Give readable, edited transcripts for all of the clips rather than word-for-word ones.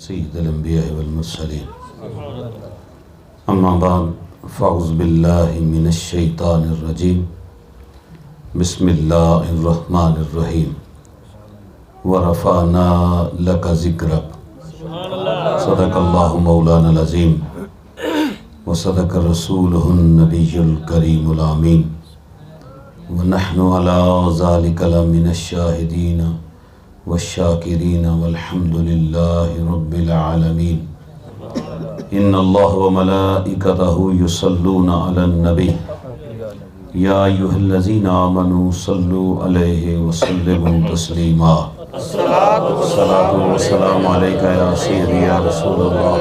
سید الانبیاء والمرسلین اما بعد فاعوذ باللہ من الشیطان الرجیم بسم اللہ الرحمن الرحیم ورفعنا لک ذکرک صدق اللہ مولانا العظیم وصدق رسولہ النبی الکریم الامین ونحن علی ذلک لمن الشاہدین والشاکرین والحمد للہ رب العالمین ان اللہ وملائکتہ یصلون علی النبی یا ایہا الذین آمنوا صلوا علیہ وسلموا تسلیما الصلاۃ والسلام علیک یا سیدی یا رسول اللہ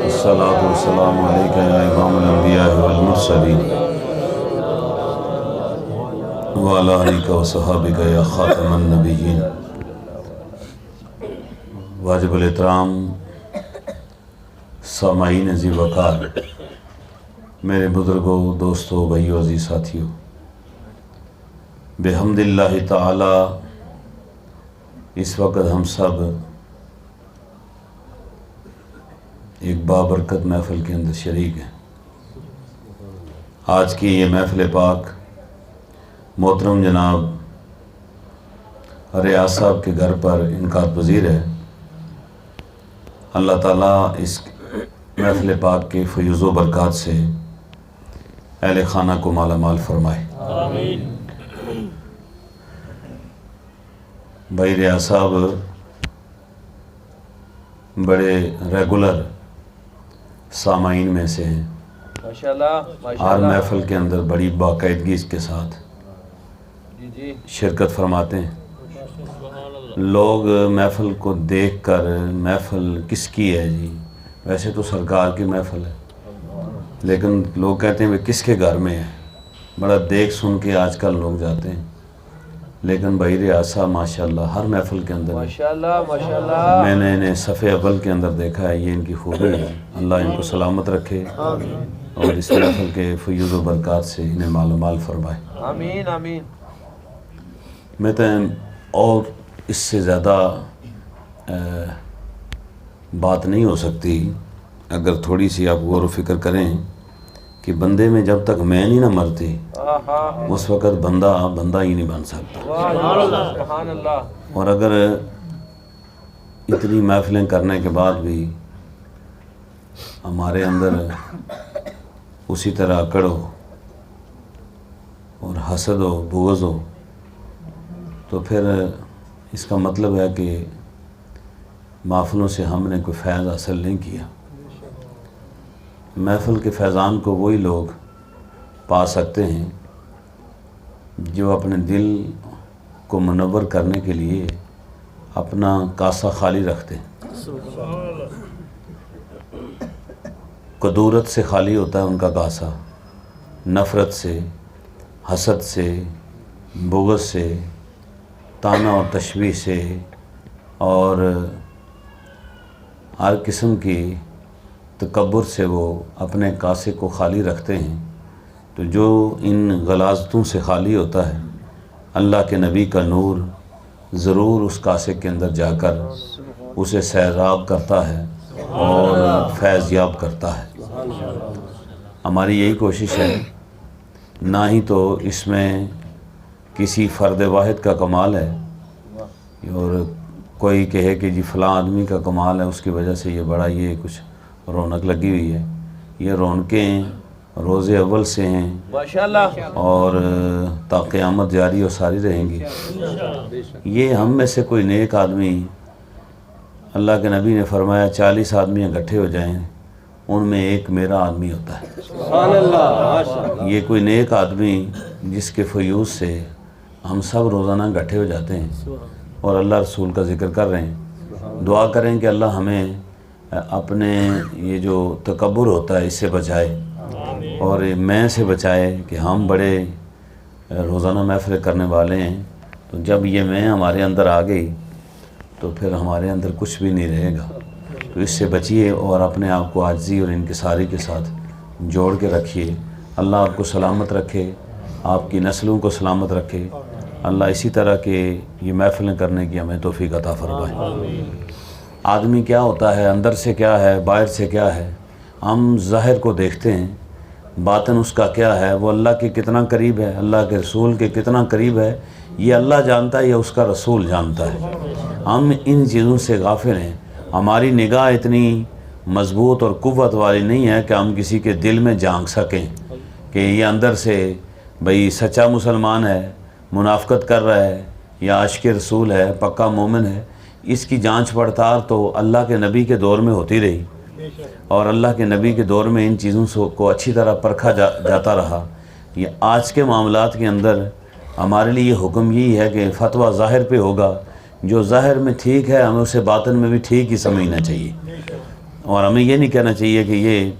الصلاۃ والسلام علیک یا امام الانبیاء والمرسلین وعلی آلک وصحابک یا خاتم النبیین۔ واجب الاحترام سامعین ذی وقار، میرے بزرگوں، دوستوں، بھائیوں، عزیز ساتھیوں، بحمد اللہ تعالی اس وقت ہم سب ایک بابرکت محفل کے اندر شریک ہیں۔ آج کی یہ محفل پاک محترم جناب ریاض صاحب کے گھر پر انعقاد پذیر ہے۔ اللہ تعالیٰ اس محفل پاک کے فیوز و برکات سے اہل خانہ کو مالا مال فرمائے۔ آمین۔ بھائی ریاض صاحب بڑے ریگولر سامعین میں سے ہیں، ہر محفل کے اندر بڑی باقاعدگی کے ساتھ شرکت فرماتے ہیں۔ لوگ محفل کو دیکھ کر محفل کس کی ہے جی، ویسے تو سرکار کی محفل ہے، لیکن لوگ کہتے ہیں وہ کس کے گھر میں ہے، بڑا دیکھ سن کے آج کل لوگ جاتے ہیں۔ لیکن بھائی ریاض صاحب ماشاءاللہ ہر محفل کے اندر ماشاءاللہ میں نے انہیں صفحے اول کے اندر دیکھا ہے، یہ ان کی خوبی ہے۔ اللہ ان کو سلامت رکھے اور اس محفل کے فیوز و برکات سے انہیں مال و مال فرمائے۔ آمین آمین۔ میں تو اور اس سے زیادہ بات نہیں ہو سکتی اگر تھوڑی سی آپ غور و فکر کریں کہ بندے میں جب تک میں نہیں نہ مرتی اس وقت بندہ ہی نہیں بن سکتا۔ اور اگر اتنی محفلیں کرنے کے بعد بھی ہمارے اندر اسی طرح اکڑ ہو اور حسد ہو، بغض ہو، تو پھر اس کا مطلب ہے کہ محفلوں سے ہم نے کوئی فیض حاصل نہیں کیا۔ محفل کے فیضان کو وہی لوگ پا سکتے ہیں جو اپنے دل کو منور کرنے کے لیے اپنا کاسہ خالی رکھتے ہیں۔ کدورت سے خالی ہوتا ہے ان کا کاسہ، نفرت سے، حسد سے، بغض سے، طعنہ اور تشویح سے اور ہر قسم کی تکبر سے وہ اپنے کاسے کو خالی رکھتے ہیں۔ تو جو ان غلاظتوں سے خالی ہوتا ہے، اللہ کے نبی کا نور ضرور اس کاسے کے اندر جا کر اسے سیراب کرتا ہے اور فیض یاب کرتا ہے۔ ہماری یہی کوشش ہے، نہ ہی تو اس میں کسی فرد واحد کا کمال ہے اور کوئی کہے کہ جی فلاں آدمی کا کمال ہے، اس کی وجہ سے یہ بڑا یہ کچھ رونق لگی ہوئی ہے۔ یہ رونقیں روز اول سے ہیں ماشاءاللہ اور تا قیامت جاری اور ساری رہیں گی۔ یہ ہم میں سے کوئی نیک آدمی، اللہ کے نبی نے فرمایا 40 آدمی اکٹھے ہو جائیں ان میں ایک میرا آدمی ہوتا ہے۔ یہ کوئی نیک آدمی جس کے فیوز سے ہم سب روزانہ اکٹھے ہو جاتے ہیں اور اللہ رسول کا ذکر کر رہے ہیں۔ دعا کریں کہ اللہ ہمیں اپنے یہ جو تکبر ہوتا ہے اس سے بچائے اور میں سے بچائے کہ ہم بڑے روزانہ محفل کرنے والے ہیں، تو جب یہ میں ہمارے اندر آ گئی تو پھر ہمارے اندر کچھ بھی نہیں رہے گا۔ تو اس سے بچیے اور اپنے آپ کو عاجزی اور انکساری کے ساتھ جوڑ کے رکھیے۔ اللہ آپ کو سلامت رکھے، آپ کی نسلوں کو سلامت رکھے اللہ اسی طرح کے یہ محفلیں کرنے کی ہمیں توفیق عطا فرمائے۔ آدمی کیا ہوتا ہے، اندر سے کیا ہے، باہر سے کیا ہے، ہم ظاہر کو دیکھتے ہیں، باطن اس کا کیا ہے، وہ اللہ کے کتنا قریب ہے، اللہ کے رسول کے کتنا قریب ہے، یہ اللہ جانتا ہے یا اس کا رسول جانتا ہے۔ ہم ان چیزوں سے غافل ہیں، ہماری نگاہ اتنی مضبوط اور قوت والی نہیں ہے کہ ہم کسی کے دل میں جھانک سکیں کہ یہ اندر سے بھئی سچا مسلمان ہے، منافقت کر رہا ہے، یا عاشق رسول ہے، پکا مومن ہے۔ اس کی جانچ پڑتال تو اللہ کے نبی کے دور میں ہوتی رہی، اور اللہ کے نبی کے دور میں ان چیزوں کو اچھی طرح پرکھا جاتا رہا۔ یہ آج کے معاملات کے اندر ہمارے لیے یہ حکم یہی ہے کہ فتویٰ ظاہر پہ ہوگا، جو ظاہر میں ٹھیک ہے ہمیں اسے باطن میں بھی ٹھیک ہی سمجھنا چاہیے، اور ہمیں یہ نہیں کہنا چاہیے کہ یہ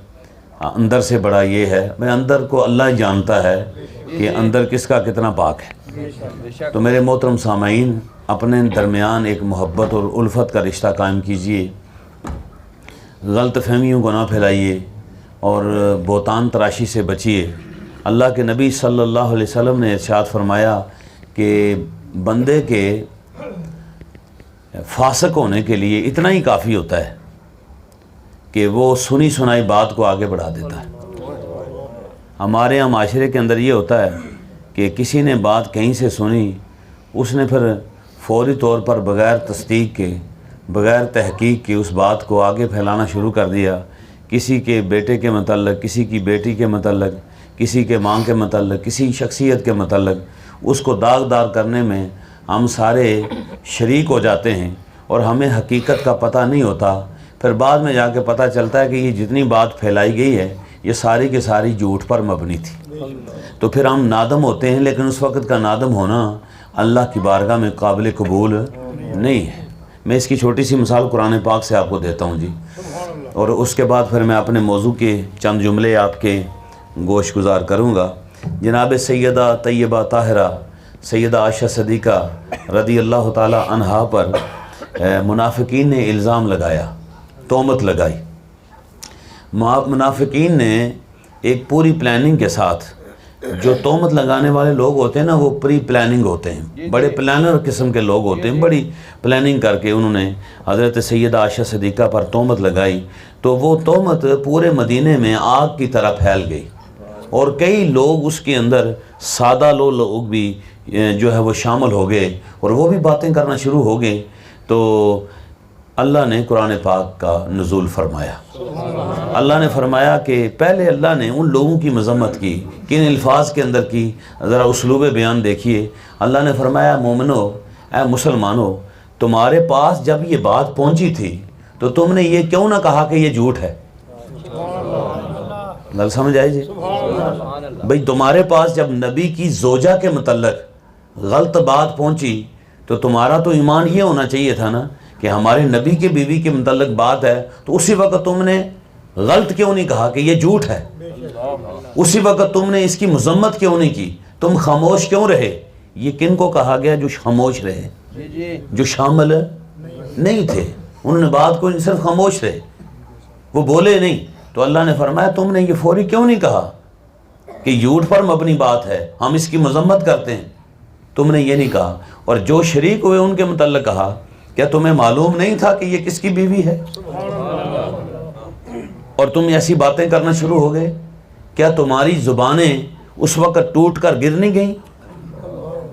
اندر سے بڑا یہ ہے۔ میں اندر کو اللہ جانتا ہے کہ اندر کس کا کتنا پاک ہے۔ تو میرے محترم سامعین، اپنے درمیان ایک محبت اور الفت کا رشتہ قائم کیجئے، غلط فہمیوں کو نہ پھیلائیے، اور بہتان تراشی سے بچیے۔ اللہ کے نبی صلی اللہ علیہ وسلم نے ارشاد فرمایا کہ بندے کے فاسق ہونے کے لیے اتنا ہی کافی ہوتا ہے کہ وہ سنی سنائی بات کو آگے بڑھا دیتا ہے۔ ہمارے یہاں معاشرے کے اندر یہ ہوتا ہے کہ کسی نے بات کہیں سے سنی، اس نے پھر فوری طور پر بغیر تصدیق کے، بغیر تحقیق کے اس بات کو آگے پھیلانا شروع کر دیا، کسی کے بیٹے کے متعلق، کسی کی بیٹی کے متعلق، کسی کے ماں کے متعلق، کسی شخصیت کے متعلق، اس کو داغدار کرنے میں ہم سارے شریک ہو جاتے ہیں، اور ہمیں حقیقت کا پتہ نہیں ہوتا۔ پھر بعد میں جا کے پتہ چلتا ہے کہ یہ جتنی بات پھیلائی گئی ہے یہ ساری کی ساری جھوٹ پر مبنی تھی۔ تو پھر ہم نادم ہوتے ہیں، لیکن اس وقت کا نادم ہونا اللہ کی بارگاہ میں قابل قبول نہیں ہے۔ میں اس کی چھوٹی سی مثال قرآن پاک سے آپ کو دیتا ہوں جی، اور اس کے بعد پھر میں اپنے موضوع کے چند جملے آپ کے گوش گزار کروں گا۔ جناب سیدہ طیبہ طاہرہ سیدہ عائشہ صدیقہ رضی اللہ تعالی عنہا پر منافقین نے الزام لگایا، تہمت لگائی۔ منافقین نے ایک پوری پلاننگ کے ساتھ، جو تہمت لگانے والے لوگ ہوتے ہیں نا وہ پری پلاننگ ہوتے ہیں، بڑے پلانر قسم کے لوگ ہوتے ہیں، بڑی پلاننگ کر کے انہوں نے حضرت سیدہ عائشہ صدیقہ پر تہمت لگائی، تو وہ تہمت پورے مدینے میں آگ کی طرح پھیل گئی، اور کئی لوگ اس کے اندر سادہ لوگ بھی جو ہے وہ شامل ہو گئے، اور وہ بھی باتیں کرنا شروع ہو گئے۔ تو اللہ نے قرآن پاک کا نزول فرمایا۔ اللہ نے فرمایا کہ پہلے اللہ نے ان لوگوں کی مذمت کی، کن الفاظ کے اندر کی، ذرا اسلوب بیان دیکھیے۔ اللہ نے فرمایا مومنو، اے مسلمانوں، تمہارے پاس جب یہ بات پہنچی تھی تو تم نے یہ کیوں نہ کہا کہ یہ جھوٹ ہے؟ گل سمجھ آئی جی؟ بھئی تمہارے پاس جب نبی کی زوجہ کے متعلق غلط بات پہنچی تو تمہارا تو ایمان یہ ہونا چاہیے تھا نا کہ ہمارے نبی کے بیوی کے متعلق بات ہے، تو اسی وقت تم نے غلط کیوں نہیں کہا کہ یہ جھوٹ ہے؟ اسی وقت تم نے اس کی مذمت کیوں نہیں کی؟ تم خاموش کیوں رہے؟ یہ کن کو کہا گیا؟ جو خاموش رہے، جو شامل نہیں تھے، انہوں نے بات کو صرف خاموش رہے، وہ بولے نہیں۔ تو اللہ نے فرمایا تم نے یہ فوری کیوں نہیں کہا کہ جھوٹ پر مبنی بات ہے، ہم اس کی مذمت کرتے ہیں؟ تم نے یہ نہیں کہا۔ اور جو شریک ہوئے ان کے متعلق کہا کیا تمہیں معلوم نہیں تھا کہ یہ کس کی بیوی ہے؟ اور تم ایسی باتیں کرنا شروع ہو گئے۔ کیا تمہاری زبانیں اس وقت ٹوٹ کر گر نہیں گئیں؟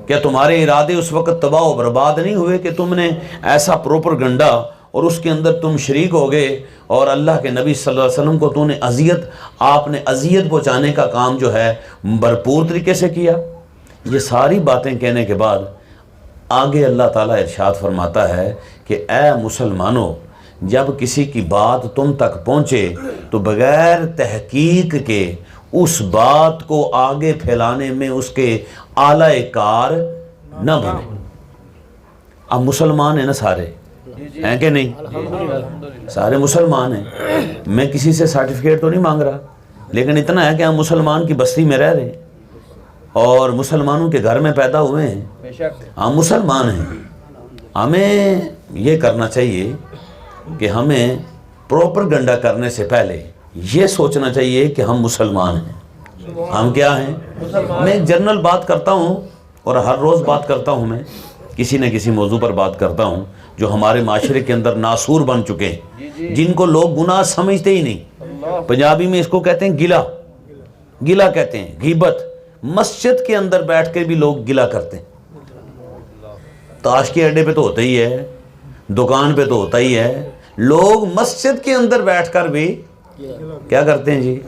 کیا تمہارے ارادے اس وقت تباہ و برباد نہیں ہوئے کہ تم نے ایسا پروپیگنڈا اور اس کے اندر تم شریک ہو گئے، اور اللہ کے نبی صلی اللہ علیہ وسلم کو تم نے آپ نے اذیت پہنچانے کا کام جو ہے بھرپور طریقے سے کیا؟ یہ ساری باتیں کہنے کے بعد آگے اللہ تعالیٰ ارشاد فرماتا ہے کہ اے مسلمانوں، جب کسی کی بات تم تک پہنچے تو بغیر تحقیق کے اس بات کو آگے پھیلانے میں اس کے اعلی کار نہ بنے۔ اب مسلمان ہیں نا سارے، ہیں کہ نہیں؟ سارے مسلمان ہیں۔ میں کسی سے سرٹیفکیٹ تو نہیں مانگ رہا، لیکن اتنا ہے کہ ہم مسلمان کی بستی میں رہ رہے ہیں اور مسلمانوں کے گھر میں پیدا ہوئے ہیں، ہم مسلمان ہیں۔ ہمیں یہ کرنا چاہیے کہ ہمیں پروپیگنڈا کرنے سے پہلے یہ سوچنا چاہیے کہ ہم مسلمان ہیں۔ ہم کیا ہیں؟ میں ایک جنرل بات کرتا ہوں اور ہر روز بات کرتا ہوں میں، کسی نہ کسی موضوع پر بات کرتا ہوں جو ہمارے معاشرے کے اندر ناسور بن چکے ہیں، جن کو لوگ گناہ سمجھتے ہی نہیں۔ پنجابی میں اس کو کہتے ہیں گلا، گلا کہتے ہیں، غیبت۔ مسجد کے اندر بیٹھ کے بھی لوگ گلا کرتے ہیں۔ تاش کے اڈے پہ تو ہوتا ہی ہے، دکان پہ تو ہوتا ہی ہے، لوگ مسجد کے اندر بیٹھ کر بھی کیا کرتے ہیں جی؟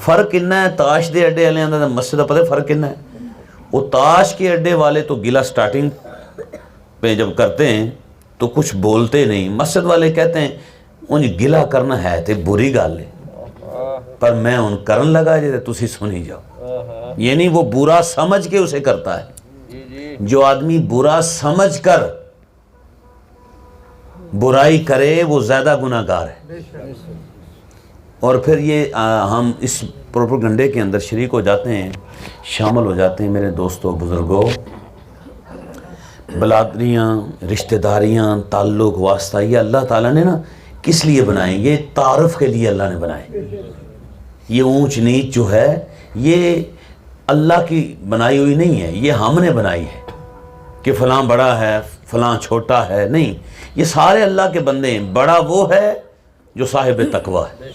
فرق کتنا ہے تاش دے اڈے والے اندر مسجد کا؟ پتہ ہے فرق کتنا ہے؟ وہ تاش کے اڈے والے تو گلا سٹارٹنگ پہ جب کرتے ہیں تو کچھ بولتے نہیں، مسجد والے کہتے ہیں انج گلا کرنا ہے تے بری گل ہے، پر میں ان کرن لگا جے تسی سنی جاؤ۔ یعنی وہ برا سمجھ کے اسے کرتا ہے۔ جو آدمی برا سمجھ کر برائی کرے وہ زیادہ گناہ گار ہے۔ اور پھر یہ ہم اس پروپیگنڈے کے اندر شریک ہو جاتے ہیں، شامل ہو جاتے ہیں۔ میرے دوستوں، بزرگوں، برادریاں، رشتہ داریاں، تعلق، واسطہ، یہ اللہ تعالیٰ نے نا کس لیے بنائے؟ یہ تعارف کے لیے اللہ نے بنائے۔ یہ اونچ نیچ جو ہے یہ اللہ کی بنائی ہوئی نہیں ہے، یہ ہم نے بنائی ہے کہ فلاں بڑا ہے فلاں چھوٹا ہے، نہیں، یہ سارے اللہ کے بندے ہیں۔ بڑا وہ ہے جو صاحب تقوی ہے،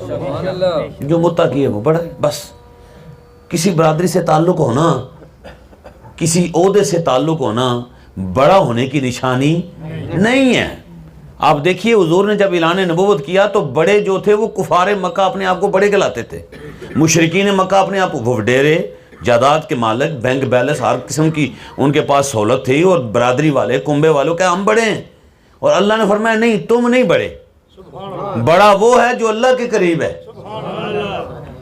جو متقی ہے وہ بڑا ہے۔ بس کسی برادری سے تعلق ہونا، کسی عہدے سے تعلق ہونا بڑا ہونے کی نشانی نہیں ہے۔ آپ دیکھیے حضور نے جب اعلان نبوت کیا تو بڑے جو تھے وہ کفار مکہ اپنے آپ کو بڑے کہلاتے تھے، مشرکین مکہ اپنے آپ کو وڈیرے، جائیداد کے مالک، بینک بیلنس، ہر قسم کی ان کے پاس سہولت تھی، اور برادری والے، کنبے والوں کہ ہم بڑے ہیں۔ اور اللہ نے فرمایا نہیں، تم نہیں بڑے، بڑا وہ ہے جو اللہ کے قریب ہے۔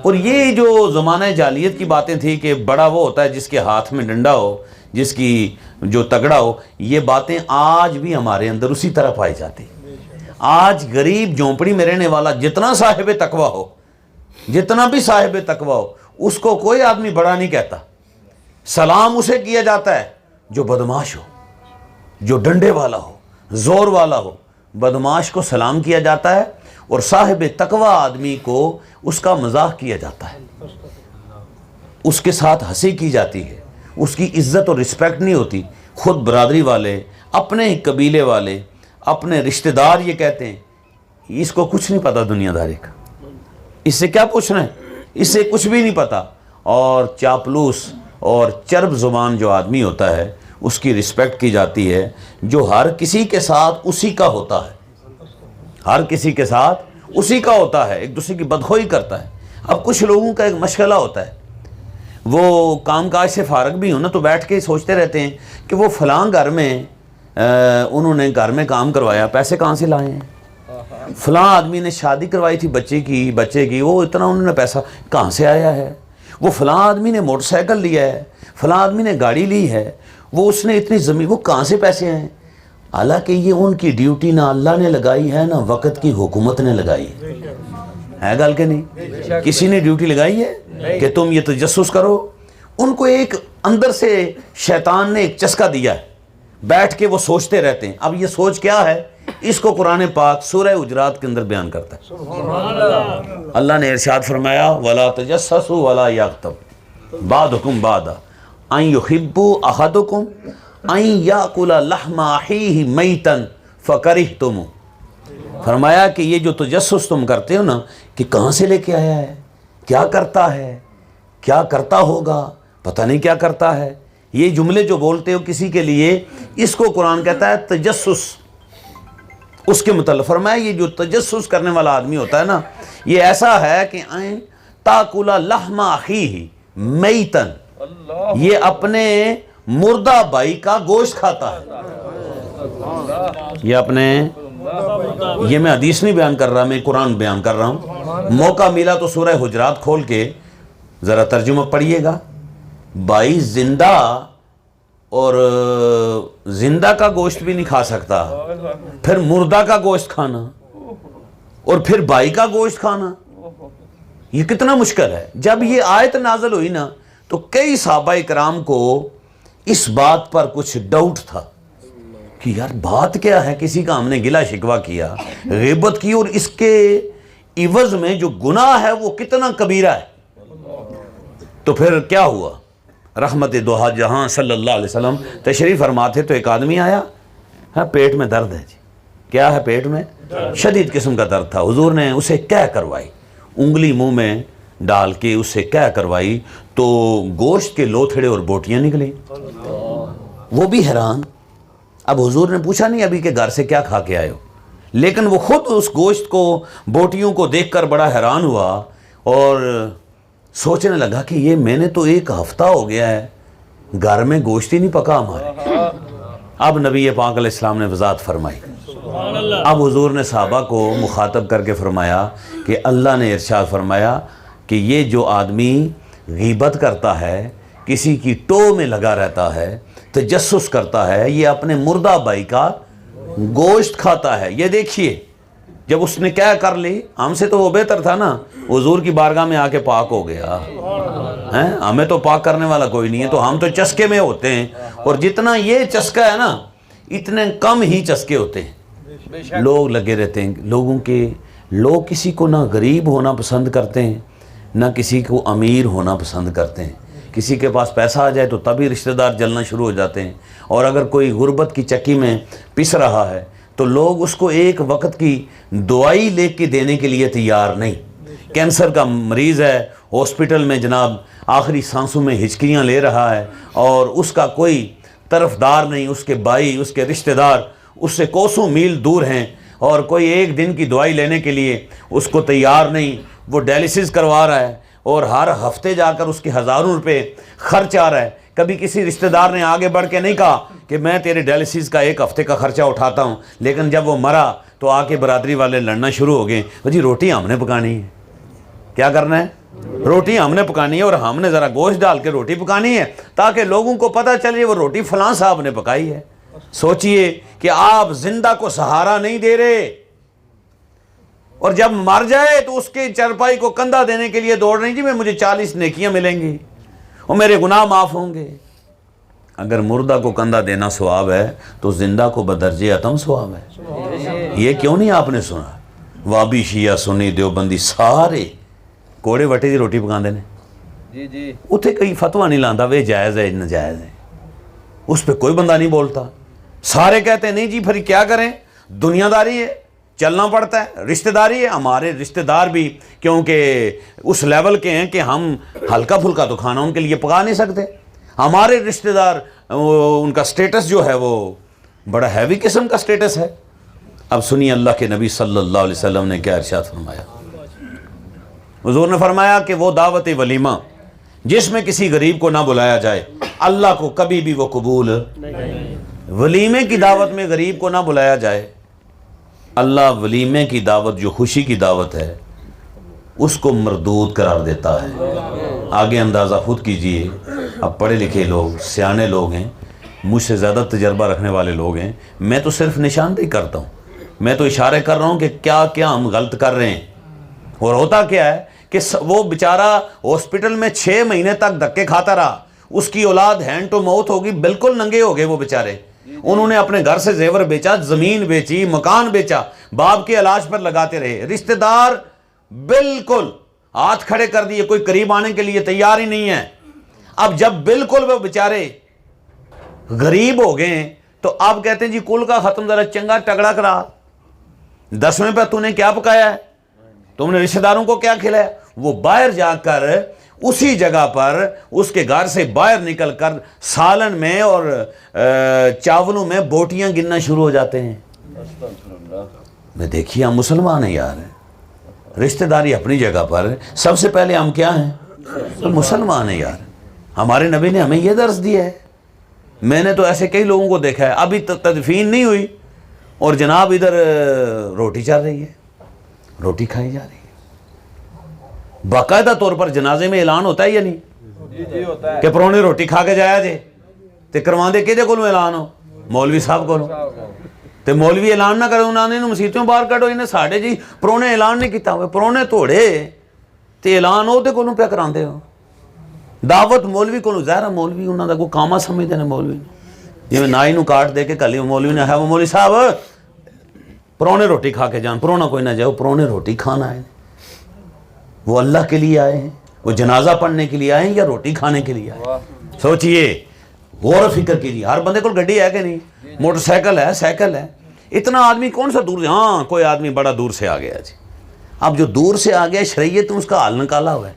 اور یہ جو زمانہ جاہلیت کی باتیں تھی کہ بڑا وہ ہوتا ہے جس کے ہاتھ میں ڈنڈا ہو، جس کی جو تگڑا ہو، یہ باتیں آج بھی ہمارے اندر اسی طرح پائی جاتی۔ آج غریب جھونپڑی میں رہنے والا جتنا صاحب تقوی ہو، جتنا بھی صاحب تقوی ہو، اس کو کوئی آدمی بڑا نہیں کہتا۔ سلام اسے کیا جاتا ہے جو بدماش ہو، جو ڈنڈے والا ہو، زور والا ہو، بدماش کو سلام کیا جاتا ہے، اور صاحب تقوی آدمی کو اس کا مذاق کیا جاتا ہے، اس کے ساتھ ہنسی کی جاتی ہے، اس کی عزت اور رسپیکٹ نہیں ہوتی۔ خود برادری والے، اپنے قبیلے والے، اپنے رشتہ دار یہ کہتے ہیں اس کو کچھ نہیں پتا دنیا داری کا، اس سے کیا پوچھنا ہے، اس سے کچھ بھی نہیں پتا۔ اور چاپلوس اور چرب زبان جو آدمی ہوتا ہے اس کی رسپیکٹ کی جاتی ہے، جو ہر کسی کے ساتھ اسی کا ہوتا ہے، ہر کسی کے ساتھ اسی کا ہوتا ہے، ایک دوسرے کی بدخوئی کرتا ہے۔ اب کچھ لوگوں کا ایک مشغلہ ہوتا ہے، وہ کام کاج سے فارغ بھی ہوں نا تو بیٹھ کے سوچتے رہتے ہیں کہ وہ فلاں گھر میں انہوں نے گھر میں کام کروایا، پیسے کہاں سے لائے ہیں؟ فلاں آدمی نے شادی کروائی تھی بچے کی، وہ اتنا انہوں نے پیسہ کہاں سے آیا ہے؟ وہ فلاں آدمی نے موٹر سائیکل لیا ہے، فلاں آدمی نے گاڑی لی ہے، وہ اس نے اتنی زمین، وہ کہاں سے پیسے ہیں؟ حالانکہ یہ ان کی ڈیوٹی نہ اللہ نے لگائی ہے، نہ وقت کی حکومت نے لگائی ہے گل کہ نہیں؟ کسی نے ڈیوٹی لگائی ہے کہ تم یہ تجسس کرو؟ ان کو ایک اندر سے شیطان نے ایک چسکا دیا ہے، بیٹھ کے وہ سوچتے رہتے ہیں۔ اب یہ سوچ کیا ہے؟ اس کو قرآن پاک سورہ حجرات کے اندر بیان کرتا ہے۔ اللہ نے ارشاد فرمایا وَلَا تَجَسَّسُوا وَلَا يَغْتَبْ بَعْضُكُمْ بَعْضًا أَن يُحِبُّ أَحَدُكُمْ أَن يَأْكُلَ لَحْمَ أَخِيهِ مَيْتًا فَكَرِهْتُمُوهُ۔ فرمایا کہ یہ جو تجسس تم کرتے ہو نا کہ کہاں سے لے کے آیا ہے، کیا کرتا ہے، کیا کرتا ہوگا، پتہ نہیں کیا کرتا ہے، یہ جملے جو بولتے ہو کسی کے لیے، اس کو قرآن کہتا ہے تجسس۔ اس کے متعلق فرمایا یہ جو تجسس کرنے والا آدمی ہوتا ہے نا، یہ ایسا ہے کہ تاکل لحم اخیہ میتن، یہ اپنے مردہ بھائی کا گوشت کھاتا ہے۔ یہ اپنے، یہ میں حدیث نہیں بیان کر رہا، میں قرآن بیان کر رہا ہوں۔ موقع ملا تو سورہ حجرات کھول کے ذرا ترجمہ پڑھیے گا۔ بھائی زندہ، اور زندہ کا گوشت بھی نہیں کھا سکتا، پھر مردہ کا گوشت کھانا، اور پھر بھائی کا گوشت کھانا، یہ کتنا مشکل ہے۔ جب یہ آیت نازل ہوئی نا تو کئی صحابہ کرام کو اس بات پر کچھ ڈاؤٹ تھا کہ یار بات کیا ہے، کسی کا ہم نے گلہ شکوہ کیا، غیبت کی، اور اس کے عوض میں جو گناہ ہے وہ کتنا کبیرہ ہے۔ تو پھر کیا ہوا؟ رحمت دو جہاں صلی اللہ علیہ وسلم تشریف فرما تھے تو ایک آدمی آیا، ہاں پیٹ میں درد ہے جی. کیا ہے پیٹ میں؟ شدید قسم کا درد تھا. حضور نے اسے کیا کروائی، انگلی منہ میں ڈال کے اسے کیا کروائی تو گوشت کے لوتھڑے اور بوٹیاں نکلیں. وہ بھی حیران. اب حضور نے پوچھا نہیں ابھی کہ گھر سے کیا کھا کے آئے ہو، لیکن وہ خود اس گوشت کو، بوٹیوں کو دیکھ کر بڑا حیران ہوا اور سوچنے لگا کہ یہ میں نے تو ایک ہفتہ ہو گیا ہے گھر میں گوشت ہی نہیں پکا ہمارے. اب نبی پاک علیہ السلام نے وضاحت فرمائی. اب حضور نے صحابہ کو مخاطب کر کے فرمایا کہ اللہ نے ارشاد فرمایا کہ یہ جو آدمی غیبت کرتا ہے، کسی کی ٹو میں لگا رہتا ہے، تجسس کرتا ہے، یہ اپنے مردہ بھائی کا گوشت کھاتا ہے. یہ دیکھیے جب اس نے کیا کر لی، ہم سے تو وہ بہتر تھا نا، حضور کی بارگاہ میں آ کے پاک ہو گیا. ہمیں تو پاک کرنے والا کوئی نہیں ہے، تو ہم تو چسکے میں ہوتے ہیں، اور جتنا یہ چسکا ہے نا اتنے کم ہی چسکے ہوتے ہیں. لوگ لگے رہتے ہیں لوگ کسی کو نہ غریب ہونا پسند کرتے ہیں نہ کسی کو امیر ہونا پسند کرتے ہیں. کسی کے پاس پیسہ آ جائے تو تبھی رشتہ دار جلنا شروع ہو جاتے ہیں، اور اگر کوئی غربت کی چکی میں پس رہا ہے تو لوگ اس کو ایک وقت کی دوائی لے کے دینے کے لیے تیار نہیں. کینسر کا مریض ہے ہاسپٹل میں جناب، آخری سانسوں میں ہچکیاں لے رہا ہے، اور اس کا کوئی طرفدار نہیں، اس کے بھائی، اس کے رشتہ دار اس سے کوسوں میل دور ہیں، اور کوئی ایک دن کی دوائی لینے کے لیے اس کو تیار نہیں. وہ ڈائلسس کروا رہا ہے اور ہر ہفتے جا کر اس کے ہزاروں روپے خرچ آ رہا ہے. کبھی کسی رشتہ دار نے آگے بڑھ کے نہیں کہا کہ میں تیرے ڈائلسس کا ایک ہفتے کا خرچہ اٹھاتا ہوں، لیکن جب وہ مرا تو آ کے برادری والے لڑنا شروع ہو گئے، جی روٹی ہم نے پکانی ہے. کیا کرنا ہے؟ روٹی ہم نے پکانی ہے، اور ہم نے ذرا گوشت ڈال کے روٹی پکانی ہے تاکہ لوگوں کو پتہ چلے وہ روٹی فلاں صاحب نے پکائی ہے. سوچئے کہ آپ زندہ کو سہارا نہیں دے رہے، اور جب مر جائے تو اس کے چرپائی کو کندھا دینے کے لیے دوڑ رہی، جی میں مجھے 40 نیکیاں ملیں گی اور میرے گناہ معاف ہوں گے. اگر مردہ کو کندھا دینا ثواب ہے تو زندہ کو بدرجہ اتم ثواب ہے. یہ کیوں نہیں آپ نے سنا؟ وابی، شیعہ، سنی، دیوبندی سارے کوڑے وٹے دی روٹی پکا دینے. اتھے کئی فتویٰ نہیں لاندا وہ جائز ہے ناجائز ہے، اس پہ کوئی بندہ نہیں بولتا. سارے کہتے ہیں نہیں جی پھر کیا کریں، دنیا داری ہے، چلنا پڑتا ہے، رشتہ داری ہے. ہمارے رشتہ دار بھی کیونکہ اس لیول کے ہیں کہ ہم ہلکا پھلکا تو کھانا ان کے لیے پکا نہیں سکتے. ہمارے رشتہ دار ان کا سٹیٹس جو ہے وہ بڑا ہیوی قسم کا سٹیٹس ہے. اب سنیے اللہ کے نبی صلی اللہ علیہ وسلم نے کیا ارشاد فرمایا. حضور نے فرمایا کہ وہ دعوت ولیمہ جس میں کسی غریب کو نہ بلایا جائے اللہ کو کبھی بھی وہ قبول نہیں. ولیمے کی دعوت میں غریب کو نہ بلایا جائے، اللہ ولیمے کی دعوت جو خوشی کی دعوت ہے اس کو مردود قرار دیتا ہے. آگے اندازہ خود کیجئے. اب پڑھے لکھے لوگ، سیانے لوگ ہیں، مجھ سے زیادہ تجربہ رکھنے والے لوگ ہیں، میں تو صرف نشاندہی کرتا ہوں، میں تو اشارے کر رہا ہوں کہ کیا کیا ہم غلط کر رہے ہیں. اور ہوتا کیا ہے کہ وہ بیچارہ ہاسپٹل میں 6 مہینے تک دھکے کھاتا رہا، اس کی اولاد ہینڈ ٹو ماؤتھ ہوگی، بالکل ننگے ہو گئے وہ بیچارے. انہوں نے اپنے گھر سے زیور بیچا، زمین بیچی، مکان بیچا، باپ کے علاج پر لگاتے رہے. رشتہ دار بالکل ہاتھ کھڑے کر دیے، کوئی قریب آنے کے لیے تیار ہی نہیں ہے. اب جب بالکل وہ بیچارے غریب ہو گئے تو آپ کہتے ہیں جی کل کا ختم، ذرا چنگا تگڑا کرا، 10ویں پہ تو نے کیا پکایا ہے، تم نے رشتہ داروں کو کیا کھلایا. وہ باہر جا کر اسی جگہ پر اس کے گھر سے باہر نکل کر سالن میں اور چاولوں میں بوٹیاں گننا شروع ہو جاتے ہیں. میں دیکھیے ہم مسلمان ہیں یار، رشتہ داری اپنی جگہ پر، سب سے پہلے ہم کیا ہیں؟ مسلمان ہیں یار. ہمارے نبی نے ہمیں یہ درس دیا ہے. میں نے تو ایسے کئی لوگوں کو دیکھا ہے ابھی تدفین نہیں ہوئی اور جناب ادھر روٹی چل رہی ہے، روٹی کھائی جا رہی ہے. باقاعدہ طور پر جنازے میں اعلان ہوتا ہے یا نہیں کہ پرونے روٹی کھا کے جایا جے تے کرواندے کہدے کولوں اعلان ہو؟ مولوی صاحب کولوں. تے مولوی اعلان نہ کرے انہاں نے مسیتوں باہر کڈو، انہیں ساڈے جی پرونے اعلان نہیں کیتا ہوئے، پرونے توڑے تے اعلان ہو تے کولوں پیا کراندے ہو. دعوت مولوی کولوں، ظاہر مولوی انہاں دا کوئی کاما سمجھدے نے. مولوی جی نائی نو کاٹ دے کے کلی مولوی نے ہے وہ مولوی صاحب پرونے روٹی کھا کے جان، پرونا کوئی نہ جائے، پرونے روٹی کھانا ہے. وہ اللہ کے لیے آئے ہیں، وہ جنازہ پڑھنے کے لیے آئے ہیں یا روٹی کھانے کے لیے آئے ہیں؟ سوچئے، غور و فکر کیجیے. ہر بندے کو گڈی ہے کہ نہیں؟ موٹر سائیکل ہے، سائیکل ہے. اتنا آدمی کون سا دور سے، ہاں کوئی آدمی بڑا دور سے آ گیا جی. اب جو دور سے آ گیا شریعت نے اس کا حل نکالا ہوا ہے.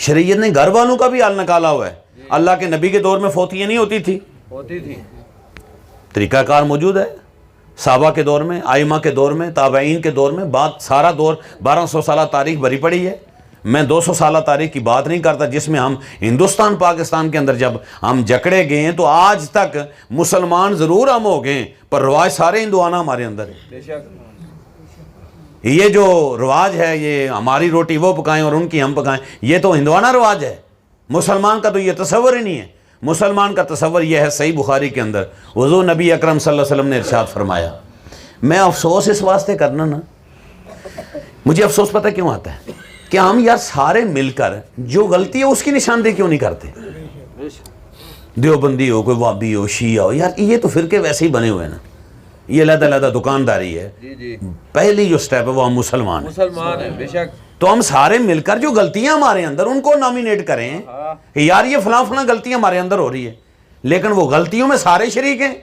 شریعت نے گھر والوں کا بھی حل نکالا ہوا ہے. اللہ کے نبی کے دور میں فوتیاں نہیں ہوتی تھی، طریقہ کار موجود ہے. صحابہ کے دور میں، ائمہ کے دور میں، تابعین کے دور میں، بات سارا دور 1200 سالہ تاریخ بھری پڑی ہے. میں 200 سالہ تاریخ کی بات نہیں کرتا جس میں ہم ہندوستان پاکستان کے اندر جب ہم جکڑے گئے ہیں تو آج تک مسلمان ضرور ہم ہو گئے پر رواج سارے ہندوانہ ہمارے اندر ہے. یہ جو رواج ہے، یہ ہماری روٹی وہ پکائیں اور ان کی ہم پکائیں، یہ تو ہندوانہ رواج ہے. مسلمان کا تو یہ تصور ہی نہیں ہے. مسلمان کا تصور یہ ہے، صحیح بخاری کے اندر حضور نبی اکرم صلی اللہ علیہ وسلم نے ارشاد فرمایا. میں افسوس اس واسطے کرنا نا، مجھے افسوس پتہ کیوں آتا ہے کہ ہم یار سارے مل کر جو غلطی ہے اس کی نشاندہی کیوں نہیں کرتے. دیوبندی ہو، کوئی وابی ہو، شیعہ ہو، یار یہ تو فرقے ویسے ہی بنے ہوئے ہیں نا. یہ علیحدہ دکانداری ہے. پہلی جو سٹیپ ہے وہ ہم مسلمان ہیں. بے شک. تو ہم سارے مل کر جو غلطیاں ہمارے اندر ان کو نامینیٹ کریں کہ یار یہ فلاں غلطیاں ہمارے اندر ہو رہی ہے، لیکن وہ غلطیوں میں سارے شریک ہیں.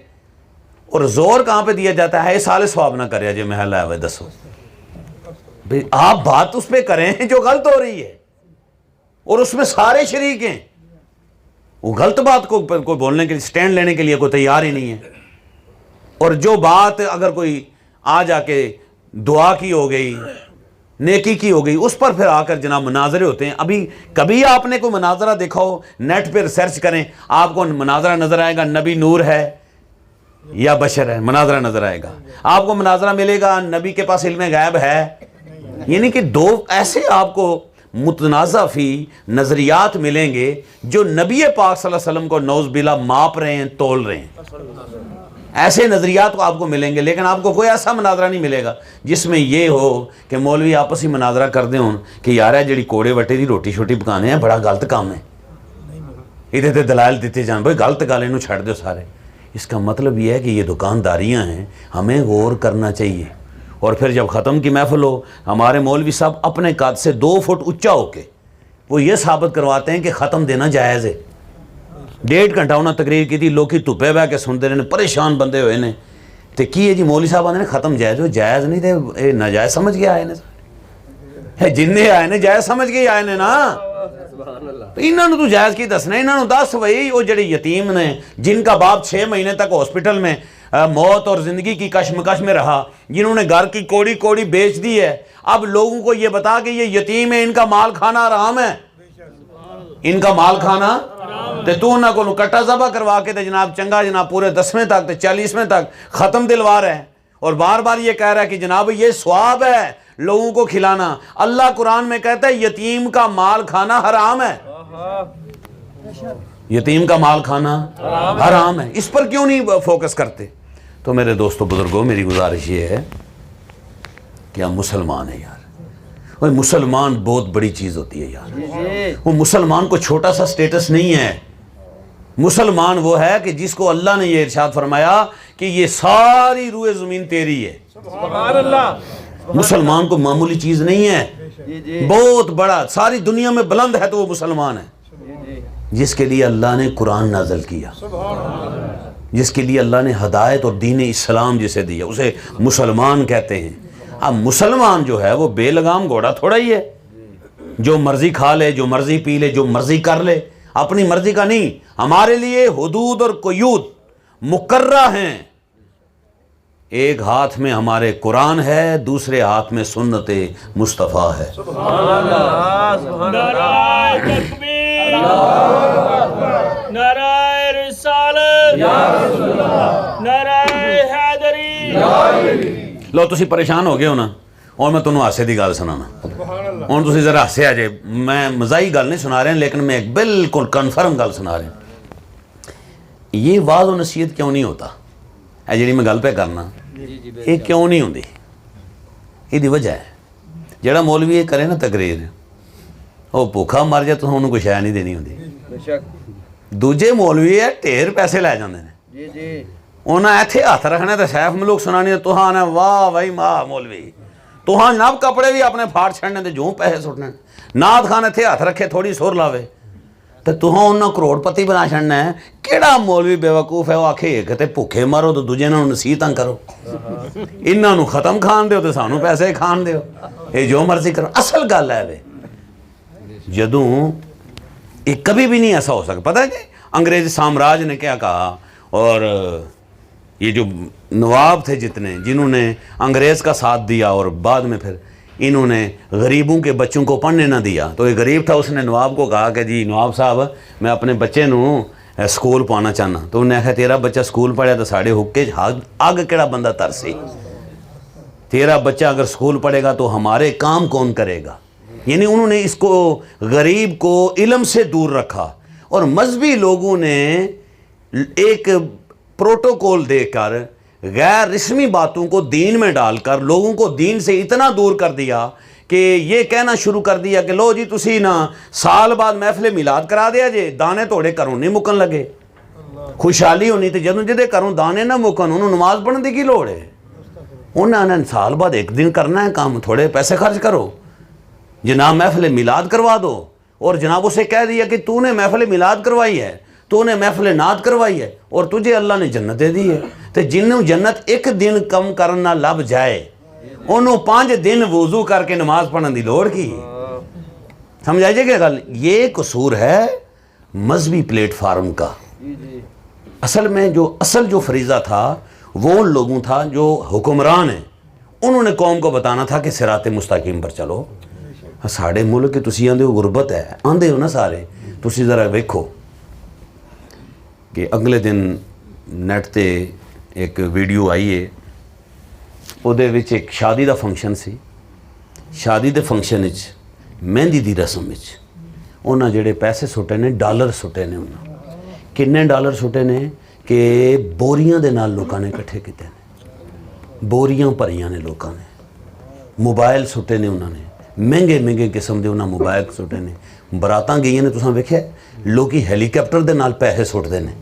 اور زور کہاں پہ دیا جاتا ہے؟ سال ثواب نہ کرے جی محل ہے. دسو آپ بات اس پہ کریں جو غلط ہو رہی ہے اور اس میں سارے شریک ہیں. وہ غلط بات کو کوئی بولنے کے لیے، سٹینڈ لینے کے لیے کوئی تیار ہی نہیں ہے. اور جو بات اگر کوئی آ جا کے دعا کی ہو گئی، نیکی کی ہو گئی، اس پر پھر آ کر جناب مناظرے ہوتے ہیں. ابھی کبھی آپ نے کوئی مناظرہ دیکھا ہو؟ نیٹ پہ ریسرچ کریں، آپ کو مناظرہ نظر آئے گا نبی نور ہے یا بشر ہے، مناظرہ نظر آئے گا. آپ کو مناظرہ ملے گا نبی کے پاس علم غیب ہے. یعنی کہ دو ایسے آپ کو متنازع فی نظریات ملیں گے جو نبی پاک صلی اللہ علیہ وسلم کو نعوذ باللہ ماپ رہے ہیں، تول رہے ہیں. ایسے نظریات کو آپ کو ملیں گے، لیکن آپ کو کوئی ایسا مناظرہ نہیں ملے گا جس میں یہ ہو کہ مولوی آپس ہی مناظرہ کر دیں کہ یار ہے جڑی کوڑے وٹے دی روٹی شوٹی پکانے ہیں بڑا غلط کام ہے، ادھر تے دلائل دیتے جان، بھائی غلط گل انہوں چھڑ دو سارے. اس کا مطلب یہ ہے کہ یہ دکانداریاں ہیں، ہمیں غور کرنا چاہیے. اور پھر جب ختم کی محفل ہو، ہمارے مولوی صاحب اپنے قد سے 2 فٹ اونچا ہو کے وہ یہ ثابت کرواتے ہیں کہ ختم دینا جائز ہے. 1.5 گھنٹہ انہوں نے تقریر کی تھی، لوگ دھوپے بہ کے سنتے رہے، پریشان بندے ہوئے نے. تو کی ہے جی مولوی صاحب آتے ہیں ختم جائز ہو، جائز نہیں تھے، ناجائز سمجھ کے آئے نے، جننے آئے نے جائز سمجھ کے آئے نے نا. انہوں نے تو جائز کی دسنا، انہوں نے دس بھائی وہ جڑے یتیم نے جن کا باپ 6 مہینے تک ہاسپٹل میں موت اور زندگی کی کشمکش میں رہا، جنہوں نے گھر کی کوڑی کوڑی بیچ دی ہے، اب لوگوں کو یہ بتا کہ یہ یتیم ہے، ان کا مال کھانا حرام ہے، ان کا مال کھانا تو انہوں کو کٹا ذبح کروا کے جناب چنگا جناب پورے 10ویں تک 40ویں تک ختم دلوا رہے ہیں. اور بار بار یہ کہہ رہا ہے کہ جناب یہ ثواب ہے لوگوں کو کھلانا. اللہ قرآن میں کہتا ہے یتیم کا مال کھانا حرام ہے، یتیم کا مال کھانا حرام ہے. اس پر کیوں نہیں فوکس کرتے؟ تو میرے دوستو بزرگوں، میری گزارش یہ ہے کہ ہم مسلمان ہیں یار. وہ مسلمان بہت بڑی چیز ہوتی ہے یار. وہ مسلمان کو چھوٹا سا سٹیٹس نہیں ہے. مسلمان وہ ہے کہ جس کو اللہ نے یہ ارشاد فرمایا کہ یہ ساری روئے زمین تیری ہے. سبحان اللہ. مسلمان کو معمولی چیز نہیں ہے، بہت بڑا، ساری دنیا میں بلند ہے تو وہ مسلمان ہے جس کے لیے اللہ نے قرآن نازل کیا، جس کے لیے اللہ نے ہدایت اور دین اسلام جسے دیا، اسے مسلمان کہتے ہیں. اب مسلمان جو ہے وہ بے لگام گھوڑا تھوڑا ہی ہے، جو مرضی کھا لے، جو مرضی پی لے، جو مرضی کر لے، اپنی مرضی کا نہیں. ہمارے لیے حدود اور قیود مقررہ ہیں. ایک ہاتھ میں ہمارے قرآن ہے، دوسرے ہاتھ میں سنت مصطفیٰ ہے. سبحان اللہ. سبحان اللہ. تکبیر، نعرہ رسالت، یا رسول اللہ، نعرہ حیدری، یا علی. لو تسی پریشان ہو گئے ہو نا، اور میں تمہیں ہاسے دی گل سنانا. اور تسی ذرا ہاسے آ جائے، میں مزاحی گل نہیں سنا رہے ہیں لیکن میں ایک بالکل کنفرم گل سنا رہے ہیں. یہ واعظ و نصیحت کیوں نہیں ہوتا؟ اے جڑی میں گل پہ کرنا یہ کیوں نہیں ہوندی؟ یہ وجہ ہے جڑا مولوی یہ کرے نا تقریر، وہ بھوکھا مر جائے تو انہوں کوئی شے نہیں دینی ہوندی. دوجے مولوی ہے ڈھیر پیسے لے جاندے نے، انہاں ایتھے ہاتھ رکھنا تے سیف ملوک سنانی، تو ہاں واہ بھائی واہ مولوی، تو ہاں جناب کپڑے بھی اپنے پھاڑ چھڑنے تے جوں پیسے سٹنے. نعت خان ایتھے ہاتھ رکھے تھوڑی سر لاوے تو انہوں کروڑپتی بنا چھڑنا ہے. کیڑا مولوی بیوقوف ہے وہ آکھے کہ بھوکے مرو تو دوجے نوں نصیحتاں کرو, انہاں نوں ختم کھان دیو تو سانوں پیسے کھان دیو, یہ جو مرضی کرو. اصل گل ہے وے جدوں یہ کبھی بھی نہیں ایسا ہو سکتا. پتہ ہے کہ انگریز سامراج نے کیا کہا, اور یہ جو نواب تھے جتنے جنہوں نے انگریز کا ساتھ دیا اور بعد میں پھر انہوں نے غریبوں کے بچوں کو پڑھنے نہ دیا, تو یہ غریب تھا, اس نے نواب کو کہا کہ جی نواب صاحب میں اپنے بچے نوں سکول پانا چاہنا. تو انہوں نے کہا تیرا بچہ سکول پڑھے تو ساڑھے حکے آگ کیڑا بندہ ترسی, تیرا بچہ اگر سکول پڑھے گا تو ہمارے کام کون کرے گا. یعنی انہوں نے اس کو غریب کو علم سے دور رکھا, اور مذہبی لوگوں نے ایک پروٹوکول دے کر غیر رسمی باتوں کو دین میں ڈال کر لوگوں کو دین سے اتنا دور کر دیا کہ یہ کہنا شروع کر دیا کہ لو جی تسی نا سال بعد محفل میلاد کرا دیا جے, دانے توڑے کروں نہیں مکن لگے. خوشحالی ہونی تو جدوں جدے کروں دانے نہ مکن, انہوں نماز پڑھنے دی کی لوڑ ہے. انہوں نے سال بعد ایک دن کرنا ہے کام, تھوڑے پیسے خرچ کرو, جناب محفل میلاد کروا دو. اور جناب اسے کہہ دیا کہ تو نے محفل میلاد کروائی ہے, تو نے محفل نعت کروائی ہے, اور تجھے اللہ نے جنت دے دی ہے. تو جنہوں جنت ایک دن کم کرنا لب جائے انہوں 5 دن وضو کر کے نماز پڑھنے دی لوڑ کی. سمجھائیے کہ گل یہ قصور ہے مذہبی پلیٹ فارم کا. اصل میں جو فریضہ تھا وہ ان لوگوں تھا جو حکمران ہیں, انہوں نے قوم کو بتانا تھا کہ صراط مستقیم پر چلو. ساڑھے ملک کے تسی آندے ہو غربت ہے, آندے ہو نا سارے, تسی ذرا ویکھو کہ اگلے دن نیٹ تے ایک ویڈیو آئی ہے, ਉਹਦੇ ਵਿੱਚ ਇੱਕ ਸ਼ਾਦੀ ਦਾ ਫੰਕਸ਼ਨ ਸੀ. ਸ਼ਾਦੀ ਦੇ ਫੰਕਸ਼ਨ ਵਿੱਚ ਮਹਿੰਦੀ ਦੀ ਰਸਮ ਵਿੱਚ ਉਹਨਾਂ ਜਿਹੜੇ ਪੈਸੇ ਸੁੱਟੇ ਨੇ ਡਾਲਰ ਸੁੱਟੇ ਨੇ. ਉਹਨਾਂ ਕਿੰਨੇ ਡਾਲਰ ਸੁੱਟੇ ਨੇ ਕਿ ਬੋਰੀਆਂ ਦੇ ਨਾਲ ਲੋਕਾਂ ਨੇ ਇਕੱਠੇ ਕੀਤੇ ਨੇ, ਬੋਰੀਆਂ ਭਰੀਆਂ ਨੇ ਲੋਕਾਂ ਨੇ. ਮੋਬਾਈਲ ਸੁੱਟੇ ਨੇ ਉਹਨਾਂ ਨੇ, ਮਹਿੰਗੇ ਮਹਿੰਗੇ ਕਿਸਮ ਦੇ ਉਹਨਾਂ ਮੋਬਾਈਲ ਸੁੱਟੇ ਨੇ. ਬਰਾਤਾਂ ਗਈਆਂ ਨੇ, ਤੁਸੀਂ ਵੇਖਿਆ ਲੋਕੀ ਹੈਲੀਕਾਪਟਰ ਦੇ ਨਾਲ ਪੈਸੇ ਸੁੱਟਦੇ ਨੇ.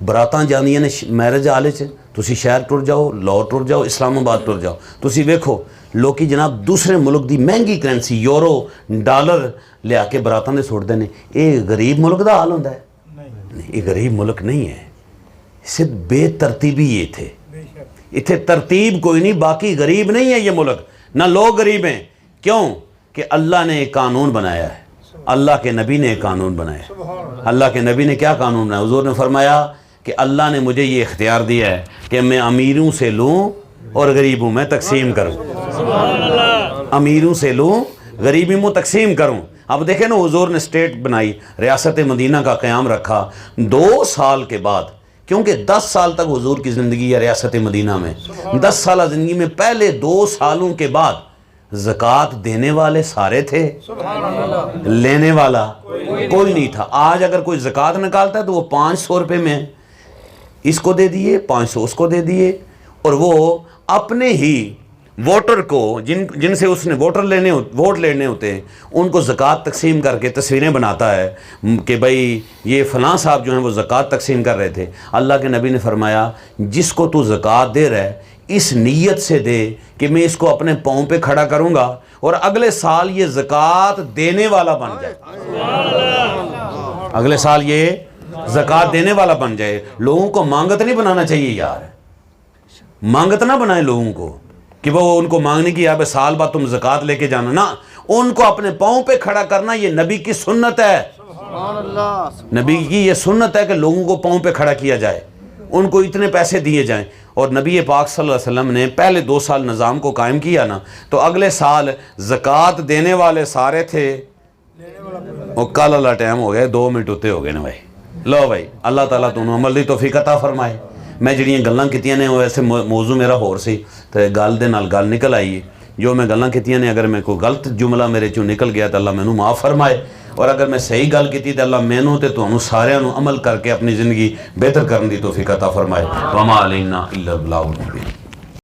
ਬਰਾਤਾਂ ਜਾਂਦੀਆਂ ਨੇ ਮੈਰਿਜ ਹਾਲ 'ਚ, ਤੁਸੀਂ ਸ਼ਹਿਰ ਟੁਰ ਜਾਓ, ਲਾਹੌਰ ਟੁਰ ਜਾਓ, ਇਸਲਾਮਾਬਾਦ ਟੁਰ ਜਾਓ, ਤੁਸੀਂ ਵੇਖੋ ਲੋਕੀ ਜਨਾਬ ਦੂਸਰੇ ਮੁਲਕ ਦੀ ਮਹਿੰਗੀ ਕਰੰਸੀ ਯੂਰੋ ਡਾਲਰ ਲਿਆ ਕੇ ਬਰਾਤਾਂ ਦੇ ਸੁੱਟਦੇ ਨੇ. ਇਹ ਗਰੀਬ ਮੁਲਕ ਦਾ ਹਾਲ ਹੁੰਦਾ ਹੈ? ਨਹੀਂ, ਇਹ ਗਰੀਬ ਮੁਲਕ ਨਹੀਂ ਹੈ, ਸਿਰਫ ਬੇਤਰਤੀਬੀ ਹੈ. ਇੱਥੇ ਤਰਤੀਬ کوئی نہیں, باقی غریب نہیں ہے یہ ملک, نہ لوگ غریب ہیں. کیوں کہ اللہ نے ایک قانون بنایا ہے, اللہ کے نبی نے ایک قانون بنایا ہے. اللہ کے نبی نے کیا قانون بنایا؟ حضور نے فرمایا کہ اللہ نے مجھے یہ اختیار دیا ہے کہ میں امیروں سے لوں اور غریبوں میں تقسیم کروں. امیروں سے لوں غریبوں میں تقسیم کروں. اب دیکھیں نا, حضور نے سٹیٹ بنائی, ریاست مدینہ کا قیام رکھا 2 سال کے بعد, کیونکہ 10 سال تک حضور کی زندگی ہے ریاست مدینہ میں. 10 سالہ زندگی میں پہلے 2 سالوں کے بعد زکوٰۃ دینے والے سارے تھے, لینے والا کوئی نہیں تھا. آج اگر کوئی زکوٰۃ نکالتا ہے تو وہ 500 روپے میں اس کو دے دیے, 500 اس کو دے دیے, اور وہ اپنے ہی ووٹر کو جن سے اس نے ووٹ لینے ہوتے ہیں ان کو زکوٰۃ تقسیم کر کے تصویریں بناتا ہے کہ بھائی یہ فلاں صاحب جو ہیں وہ زکوٰۃ تقسیم کر رہے تھے. اللہ کے نبی نے فرمایا جس کو تو زکوٰۃ دے رہا ہے اس نیت سے دے کہ میں اس کو اپنے پاؤں پہ کھڑا کروں گا اور اگلے سال یہ زکوٰۃ دینے والا بن جائے. اگلے سال یہ زکوٰۃ دینے والا بن جائے. لوگوں کو مانگت نہیں بنانا چاہیے یار, مانگت نہ بنائے لوگوں کو کہ وہ ان کو مانگنے کی یار سال بعد تم زکوٰۃ لے کے جانا. نا, ان کو اپنے پاؤں پہ کھڑا کرنا یہ نبی کی سنت ہے. نبی کی یہ سنت ہے کہ لوگوں کو پاؤں پہ کھڑا کیا جائے, ان کو اتنے پیسے دیے جائیں. اور نبی پاک صلی اللہ علیہ وسلم نے پہلے 2 سال نظام کو قائم کیا نا, تو اگلے سال زکوٰۃ دینے والے سارے تھے. اور کل اللہ ٹائم ہو گئے, 2 منٹ ہوتے ہو گئے نا بھائی. لو بھائی اللہ تعالیٰ تمہیں عمل دی توفیق عطا فرمائے. میں جڑیاں گلاں کیتیاں نے ویسے موضوع میرا ہور سی تو گل دے نال گل نکل آئی ہے. جو میں گلاں کیتیاں نے اگر میں کوئی غلط جملہ میرے چوں نکل گیا تو اللہ مینوں معاف فرمائے, اور اگر میں صحیح گل کیتی تو اللہ مینوں تے تانوں ساریاں نوں عمل کر کے اپنی زندگی بہتر کرن دی توفیق عطا فرمائے. وما علینا الا البلاغ المبین.